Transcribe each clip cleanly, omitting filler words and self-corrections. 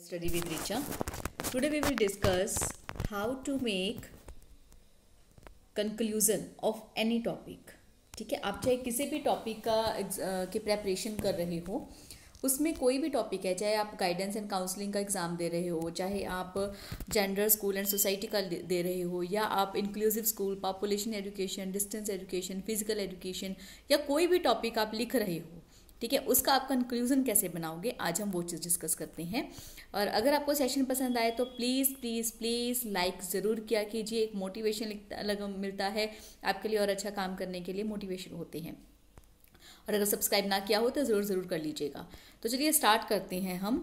Study with Richa. Today we will discuss how to make conclusion of any topic. ठीक है, आप चाहे किसी भी टॉपिक की प्रेपरेशन कर रहे हो, उसमें कोई भी टॉपिक है, चाहे आप गाइडेंस एंड काउंसलिंग का एग्ज़ाम दे रहे हो, चाहे आप जेंडर स्कूल एंड सोसाइटी का दे रहे हो, या आप inclusive school, population education, distance education, physical education, या कोई भी टॉपिक आप लिख रहे हो, ठीक है, उसका आप कंक्लूजन कैसे बनाओगे, आज हम वो चीज़ डिस्कस करते हैं। और अगर आपको सेशन पसंद आए तो प्लीज़ प्लीज़ प्लीज़ लाइक ज़रूर किया कीजिए। एक मोटिवेशन मिलता है आपके लिए और अच्छा काम करने के लिए मोटिवेशन होते हैं। और अगर सब्सक्राइब ना किया हो तो ज़रूर कर लीजिएगा। तो चलिए स्टार्ट करते हैं हम।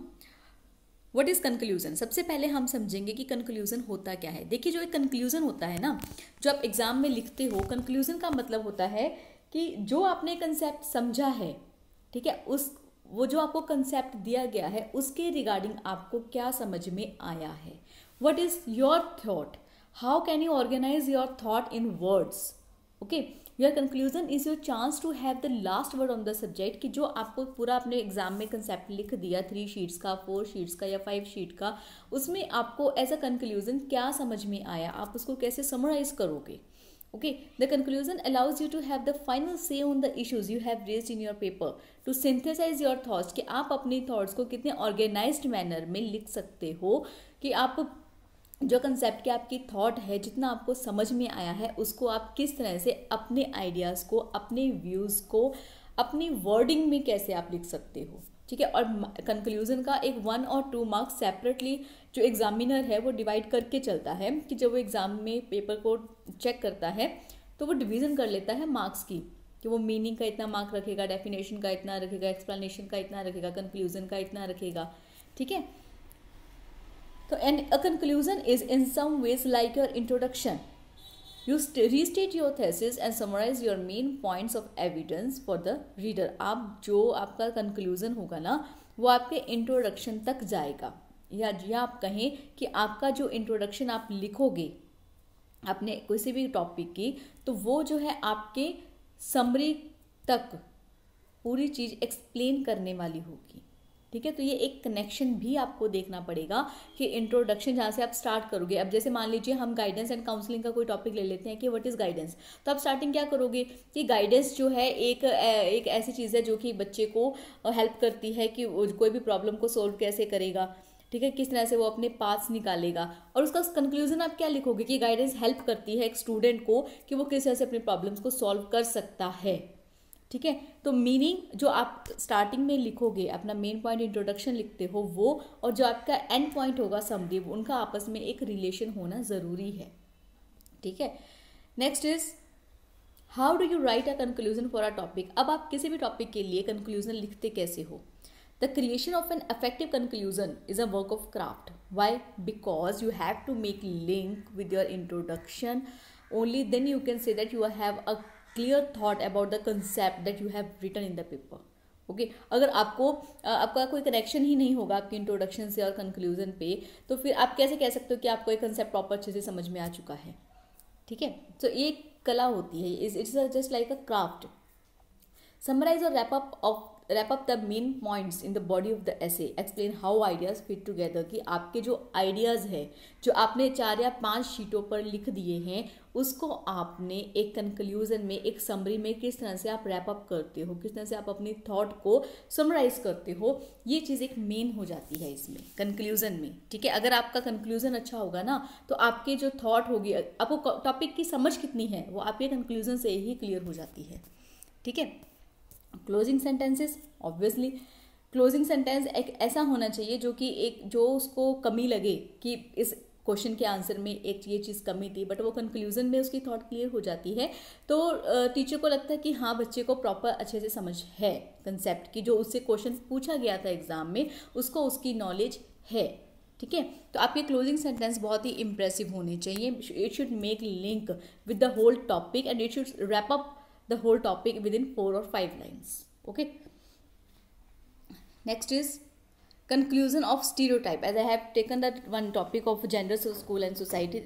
What is conclusion? सबसे पहले हम समझेंगे कि कंक्लूजन होता क्या है। देखिए, जो एक कंक्लूजन होता है ना, जो आप एग्ज़ाम में लिखते हो, कंक्लूजन का मतलब होता है कि जो आपने कंसेप्ट समझा है, ठीक है, वो जो आपको कंसेप्ट दिया गया है उसके रिगार्डिंग आपको क्या समझ में आया है। What is your thought? How can you organise your thought in words? Okay, your conclusion is your chance to have the last word on the subject. कि जो आपको पूरा अपने एग्जाम में कंसेप्ट लिख दिया 3 शीट्स का, 4 शीट्स का या 5 शीट का, उसमें आपको एज अ कंक्लूजन क्या समझ में आया, आप उसको कैसे समराइज करोगे। Okay, the conclusion allows you to have the final say on the issues you have raised in your paper to synthesize your thoughts। कि आप अपने थॉट्स को कितने ऑर्गेनाइज्ड मैनर में लिख सकते हो, कि आप जो कंसेप्ट के आपकी थॉट है, जितना आपको समझ में आया है, उसको आप किस तरह से अपने आइडियाज़ को, अपने व्यूज़ को, अपनी वर्डिंग में कैसे आप लिख सकते हो, ठीक है। और कंक्लूजन का एक 1 और 2 मार्क्स सेपरेटली जो एग्जामिनर है वो डिवाइड करके चलता है, कि जब वो एग्ज़ाम में पेपर को चेक करता है तो वो डिवीज़न कर लेता है मार्क्स की, कि वो मीनिंग का इतना मार्क रखेगा, डेफिनेशन का इतना रखेगा, एक्सप्लेनेशन का इतना रखेगा, कंक्लूजन का इतना रखेगा, ठीक है। तो and a conclusion is in some ways like your introduction. You restate your thesis and summarize your main points of evidence for the reader। आप जो आपका conclusion होगा ना, वो आपके इंट्रोडक्शन तक जाएगा, या आप कहें कि आपका जो इंट्रोडक्शन आप लिखोगे अपने किसी भी टॉपिक की, तो वो जो है आपके समरी तक पूरी चीज़ एक्सप्लेन करने वाली होगी, ठीक है। तो ये एक कनेक्शन भी आपको देखना पड़ेगा कि इंट्रोडक्शन जहाँ से आप स्टार्ट करोगे। अब जैसे मान लीजिए हम गाइडेंस एंड काउंसलिंग का कोई टॉपिक ले लेते हैं कि व्हाट इज़ गाइडेंस, तो आप स्टार्टिंग क्या करोगे कि गाइडेंस जो है एक ऐसी चीज़ है जो कि बच्चे को हेल्प करती है कि कोई भी प्रॉब्लम को सोल्व कैसे करेगा, ठीक है, किस तरह से वो अपने पाथ्स निकालेगा। और उसका कंक्लूजन आप क्या लिखोगे कि गाइडेंस हेल्प करती है एक स्टूडेंट को कि वो किस तरह से अपने प्रॉब्लम्स को सॉल्व कर सकता है, ठीक है। तो मीनिंग जो आप स्टार्टिंग में लिखोगे, अपना मेन पॉइंट इंट्रोडक्शन लिखते हो वो, और जो आपका एंड पॉइंट होगा समरी, उनका आपस में एक रिलेशन होना ज़रूरी है, ठीक है। Next is how do you right a conclusion for a topic. अब आप किसी भी टॉपिक के लिए कंक्लूजन लिखते कैसे हो। The creation of an effective conclusion is a work of craft. Why? Because you have to make link with your introduction. Only then you can say that you have a clear thought about the concept that you have written in the paper। Okay, अगर आपका कोई connection ही नहीं होगा आपके introduction से और conclusion पे, तो फिर आप कैसे कह सकते हो कि आपको एक कंसेप्ट प्रॉपर अच्छे से समझ में आ चुका है, ठीक है। तो एक कला होती है, it's just like a craft. Summarise और wrap up the main points in the body of the essay। explain how ideas fit together। कि आपके जो आइडियाज़ है, जो आपने 4 या 5 शीटों पर लिख दिए हैं, उसको आपने एक कंक्लूजन में, एक समरी में किस तरह से आप रैप अप करते हो, किस तरह से आप अपनी थॉट को समराइज करते हो, ये चीज़ एक मेन हो जाती है इसमें कंक्लूजन में, ठीक है। अगर आपका कंक्लूजन अच्छा होगा ना, तो आपके जो थॉट होगी, आपको टॉपिक की समझ कितनी है, वो आपके कंक्लूजन से ही क्लियर हो जाती है, ठीक है। Closing sentences, obviously closing sentence एक ऐसा होना चाहिए जो कि एक जो उसको कमी लगे कि इस क्वेश्चन के आंसर में एक ये चीज़ कमी थी, बट वो कंक्लूजन में उसकी थॉट क्लियर हो जाती है, तो टीचर को लगता है कि हाँ, बच्चे को प्रॉपर अच्छे से समझ है कंसेप्ट की, जो उससे क्वेश्चन पूछा गया था एग्जाम में, उसको उसकी नॉलेज है, ठीक है। तो आपके क्लोजिंग सेंटेंस बहुत ही इंप्रेसिव होने चाहिए। It should make link with the whole topic and it should wrap up the whole topic within 4 or 5 lines। okay, next is conclusion of stereotype। as I have taken that one topic of gender school and society,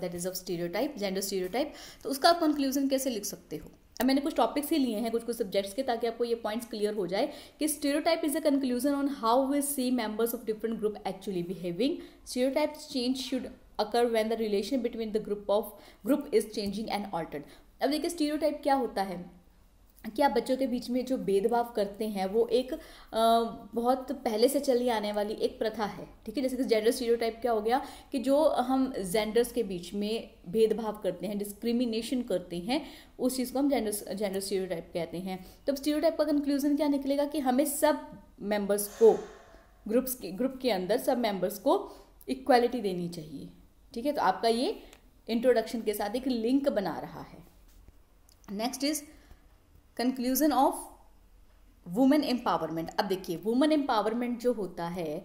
that is of stereotype, gender stereotype। तो उसका आप conclusion कैसे लिख सकते हो, अब मैंने कुछ टॉपिक्स ही लिए हैं कुछ कुछ सब्जेक्ट्स के, ताकि आपको ये पॉइंट्स क्लियर हो जाए कि stereotype is a conclusion on how we see members of different group actually behaving. Stereotypes change should occur when the relation between the group is changing and altered. अब देखिए stereotype क्या होता है कि आप बच्चों के बीच में जो भेदभाव करते हैं वो एक बहुत पहले से चली आने वाली एक प्रथा है, ठीक है. जैसे कि जेंडर स्टीरियोटाइप क्या हो गया कि जो हम जेंडर्स के बीच में भेदभाव करते हैं, डिस्क्रिमिनेशन करते हैं, उस चीज़ को हम जेंडर स्टीरियोटाइप कहते हैं. तो अब स्टीरियोटाइप का कंक्लूजन क्या निकलेगा कि हमें सब मेंबर्स को ग्रुप के अंदर सब मेंबर्स को इक्वालिटी देनी चाहिए, ठीक है. तो आपका ये इंट्रोडक्शन के साथ एक लिंक बना रहा है. Next is conclusion of women empowerment. अब देखिए वुमेन एम्पावरमेंट जो होता है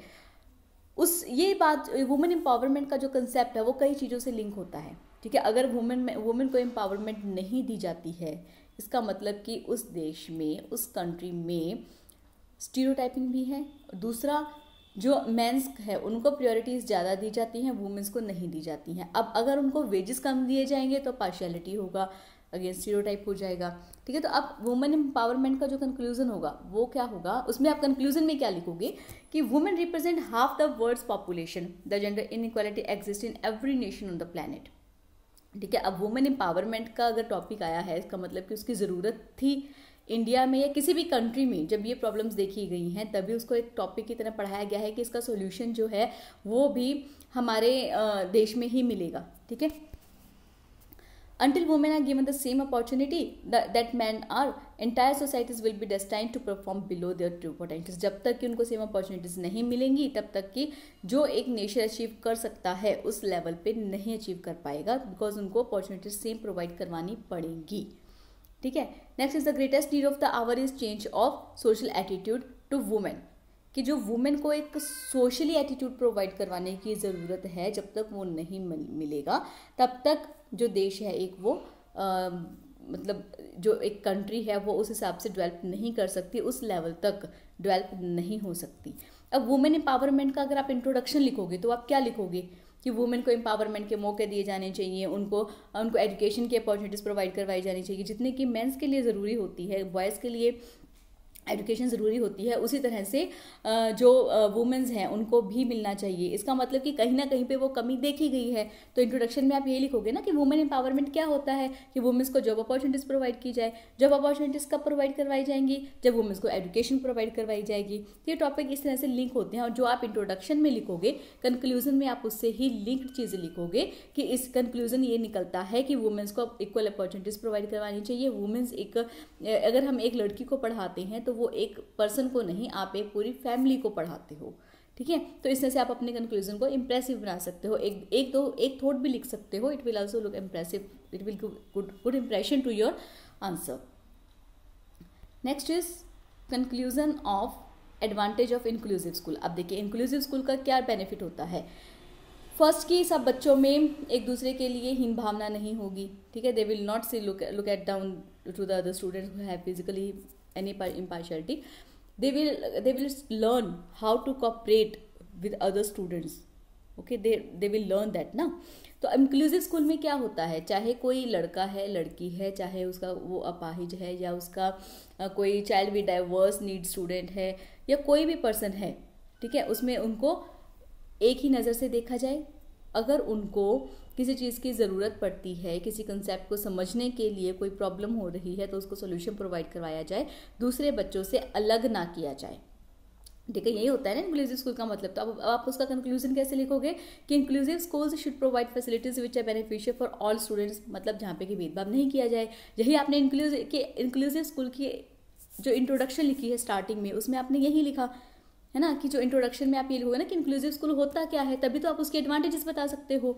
ये बात वुमेन एम्पावरमेंट का जो कंसेप्ट है वो कई चीज़ों से लिंक होता है, ठीक है. अगर वुमेन को एम्पावरमेंट नहीं दी जाती है, इसका मतलब कि उस देश में, उस कंट्री में स्टीरियोटाइपिंग भी है. दूसरा, जो मेंस है उनको प्रायोरिटीज़ ज़्यादा दी जाती हैं, वुमेन्स को नहीं दी जाती हैं. अब अगर उनको वेजेस कम दिए जाएंगे तो पार्शियलिटी होगा, अगेंस्ट स्टीरियोटाइप हो जाएगा, ठीक है. तो अब वुमेन एम्पावरमेंट का जो कंक्लूजन होगा वो क्या होगा, उसमें आप कंक्लूजन में क्या लिखोगे कि women represent half the world's population, the gender inequality exist in every nation on the planet, ठीक है. अब वुमेन एम्पावरमेंट का अगर टॉपिक आया है, इसका मतलब कि उसकी ज़रूरत थी इंडिया में या किसी भी कंट्री में. जब ये प्रॉब्लम्स देखी गई हैं तभी उसको एक टॉपिक की तरह पढ़ाया गया है कि इसका सॉल्यूशन जो है वो भी हमारे देश में ही मिलेगा, ठीक है. Until women are given the same opportunity that men are, entire societies will be destined to perform below their true potentials. जब तक कि उनको सेम अपॉर्चुनिटीज़ नहीं मिलेंगी तब तक कि जो एक नेशन अचीव कर सकता है उस लेवल पे नहीं अचीव कर पाएगा, बिकॉज उनको अपॉर्चुनिटीज सेम प्रोवाइड करवानी पड़ेंगी, ठीक है. Next is the greatest need of the hour is change of social attitude to women, कि जो वुमेन को एक सोशली एटीट्यूड प्रोवाइड करवाने की ज़रूरत है. जब तक वो नहीं मिलेगा तब तक जो देश है एक वो मतलब जो एक कंट्री है वो उस हिसाब से डेवलप नहीं कर सकती, उस लेवल तक डेवलप नहीं हो सकती. अब वुमेन एम्पावरमेंट का अगर आप इंट्रोडक्शन लिखोगे तो आप क्या लिखोगे कि वुमेन को एम्पावरमेंट के मौके दिए जाने चाहिए, उनको एजुकेशन की अपॉर्चुनिटीज़ प्रोवाइड करवाई जानी चाहिए, जितने कि मेंस के लिए ज़रूरी होती है, बॉयज़ के लिए एजुकेशन ज़रूरी होती है, उसी तरह से जो वुमेन्स हैं उनको भी मिलना चाहिए. इसका मतलब कि कहीं ना कहीं पे वो कमी देखी गई है. तो इंट्रोडक्शन में आप ये लिखोगे ना कि वुमेन एम्पावरमेंट क्या होता है कि वुमेन्स को जॉब अपॉर्चुनिटीज़ प्रोवाइड की जाए. जॉब अपॉर्चुनिटीज़ कब प्रोवाइड करवाई जाएंगी, जब वुमेन्स को एजुकेशन प्रोवाइड करवाई जाएगी. तो ये टॉपिक इस तरह से लिंक होते हैं, और जो आप इंट्रोडक्शन में लिखोगे कंक्लूजन में आप उससे ही लिंक्ड चीज़ें लिखोगे कि इस कंक्लूजन ये निकलता है कि वुमेन्स को इक्वल अपॉर्चुनिटीज़ प्रोवाइड करवानी चाहिए. वुमेन्स एक अगर हम एक लड़की को पढ़ाते हैं तो वो एक पर्सन को नहीं, आप एक पूरी फैमिली को पढ़ाते हो, ठीक है. तो इस तरह से आप अपने कंक्लूजन को इंप्रेसिव बना सकते हो. एक थॉट भी लिख सकते हो. It will also look impressive, it will good impression to your answer. Next is conclusion of advantage of inclusive school. अब देखिए इंक्लूसिव स्कूल का क्या बेनिफिट होता है. फर्स्ट की सब बच्चों में एक दूसरे के लिए हीन भावना नहीं होगी, ठीक है. They will not see look at down to the other students who have physically any impartiality. They will learn how to cooperate with other students, okay. they will learn that ना. तो इंक्लूसिव स्कूल में क्या होता है, चाहे कोई लड़का है लड़की है, चाहे उसका वो अपाहिज है या उसका कोई child with diverse need student है या कोई भी पर्सन है, ठीक है, उसमें उनको एक ही नज़र से देखा जाए. अगर उनको किसी चीज़ की ज़रूरत पड़ती है, किसी कंसेप्ट को समझने के लिए कोई प्रॉब्लम हो रही है तो उसको सोल्यूशन प्रोवाइड करवाया जाए, दूसरे बच्चों से अलग ना किया जाए, ठीक है. यही होता है ना इंक्लूसिव स्कूल का मतलब. तो अब आप उसका कंक्लूजन कैसे लिखोगे कि inclusive schools should provide facilities which are beneficial for all students, मतलब जहाँ पे कि भेदभाव नहीं किया जाए. यही आपने इंक्लूसिव स्कूल की जो इंट्रोडक्शन लिखी है स्टार्टिंग में, उसमें आपने यही लिखा है ना कि जो इंट्रोडक्शन में आप ये लिखोगे ना कि इंक्लूसिव स्कूल होता क्या है, तभी तो आप उसके एडवांटेजेस बता सकते हो.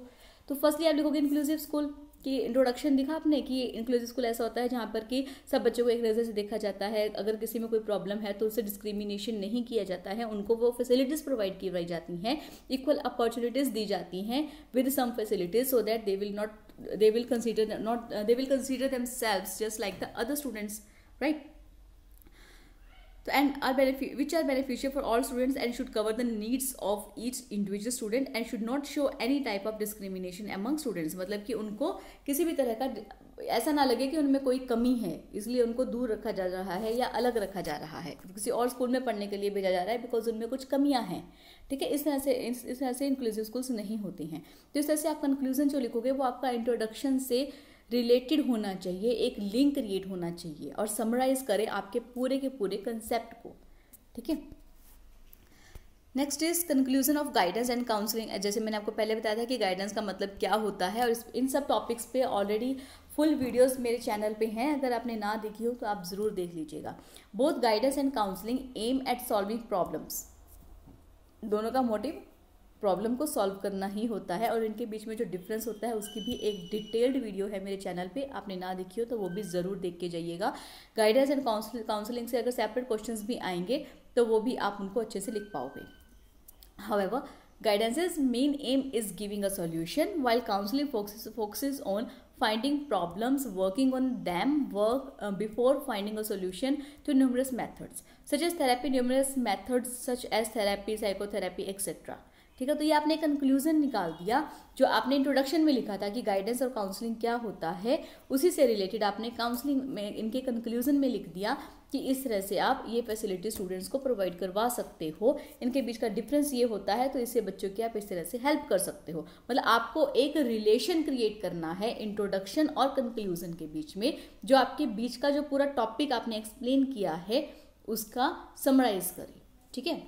तो फर्स्टली आप लिखोगे इंक्लूसिव स्कूल की इंट्रोडक्शन दिखा आपने कि इंक्लूसिव स्कूल ऐसा होता है जहाँ पर कि सब बच्चों को एक नज़र से देखा जाता है. अगर किसी में कोई प्रॉब्लम है तो उससे डिस्क्रिमिनेशन नहीं किया जाता है, उनको वो फैसिलिटीज़ प्रोवाइड करवाई जाती हैं, इक्वल अपॉर्चुनिटीज़ दी जाती हैं with some facilities, so that they will consider themselves just like the other students, right. and which are beneficial for all students and should cover the needs of each individual student and should not show any type of discrimination among students. मतलब कि उनको किसी भी तरह का ऐसा ना लगे कि उनमें कोई कमी है इसलिए उनको दूर रखा जा रहा है या अलग रखा जा रहा है, किसी और स्कूल में पढ़ने के लिए भेजा जा रहा है बिकॉज उनमें कुछ कमियां हैं। ठीक है, इस तरह से इंक्लूसिव स्कूल्स नहीं होते हैं। तो इस तरह से आप कंक्लूजन जो लिखोगे वो आपका इंट्रोडक्शन से रिलेटेड होना चाहिए, एक लिंक क्रिएट होना चाहिए और समराइज करें आपके पूरे के पूरे कंसेप्ट को। ठीक है, next is conclusion of guidance and counselling. जैसे मैंने आपको पहले बताया था कि गाइडेंस का मतलब क्या होता है, और इन सब टॉपिक्स पे ऑलरेडी फुल वीडियोस मेरे चैनल पे हैं, अगर आपने ना देखी हो तो आप ज़रूर देख लीजिएगा। Both guidance and counselling aim at solving problems, दोनों का मोटिव प्रॉब्लम को सॉल्व करना ही होता है, और इनके बीच में जो डिफरेंस होता है उसकी भी एक डिटेल्ड वीडियो है मेरे चैनल पे, आपने ना देखी हो तो वो भी ज़रूर देख के जाइएगा। गाइडेंस एंड काउंसलिंग से अगर सेपरेट क्वेश्चंस भी आएंगे तो वो भी आप उनको अच्छे से लिख पाओगे। However, guidance's main aim is giving a solution, while counseling focuses on finding problems, working on them, before finding a solution to numerous methods, such as therapy, numerous methods such as therapy, psychotherapy, etc. ठीक है, तो ये आपने conclusion निकाल दिया। जो आपने introduction में लिखा था कि गाइडेंस और काउंसलिंग क्या होता है, उसी से रिलेटेड आपने काउंसलिंग में इनके कंक्लूजन में लिख दिया कि इस तरह से आप ये फैसिलिटी स्टूडेंट्स को प्रोवाइड करवा सकते हो, इनके बीच का डिफरेंस ये होता है, तो इससे बच्चों की आप इस तरह से हेल्प कर सकते हो। मतलब आपको एक रिलेशन क्रिएट करना है इंट्रोडक्शन और कंक्लूजन के बीच में, जो आपके बीच का जो पूरा टॉपिक आपने एक्सप्लेन किया है उसका समराइज करें। ठीक है,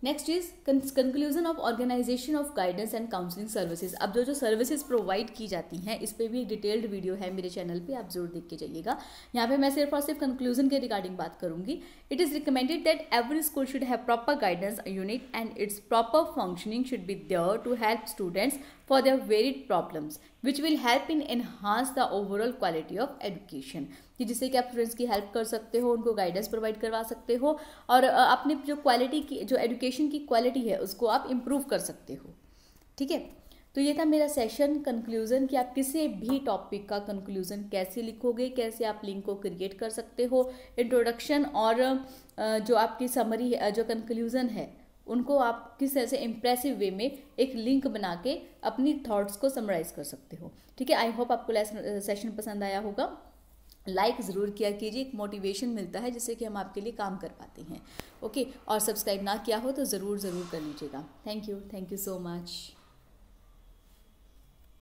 next is conclusion of organisation of guidance and counselling services. अब जो सर्विसेज प्रोवाइड की जाती हैं इस पर भी एक डिटेल्ड वीडियो है मेरे चैनल पे, आप जरूर देख के जाइएगा। यहाँ पे मैं सिर्फ और सिर्फ कंक्लूजन के रिगार्डिंग बात करूंगी। It is recommended that every school should have proper guidance unit and its proper functioning should be there to help students for their varied problems which will help in enhance the overall quality of education, कि जिससे कि आप students की help कर सकते हो, उनको guidance provide करवा सकते हो और अपनी जो क्वालिटी की जो एजुकेशन की क्वालिटी है उसको आप इम्प्रूव कर सकते हो। ठीक है, तो ये था मेरा सेशन कंक्लूजन कि आप किसी भी टॉपिक का कंक्लूजन कैसे लिखोगे, कैसे आप लिंक को क्रिएट कर सकते हो, इंट्रोडक्शन और जो आपकी समरी है, जो कंक्लूजन है, उनको आप किस तरह से इम्प्रेसिव वे में एक लिंक बना के अपनी थॉट्स को समराइज कर सकते हो। ठीक है, आई होप आपको सेशन पसंद आया होगा। लाइक ज़रूर किया कीजिए, एक मोटिवेशन मिलता है जिससे कि हम आपके लिए काम कर पाते हैं। ओके, और सब्सक्राइब ना किया हो तो ज़रूर कर लीजिएगा। Thank you so much.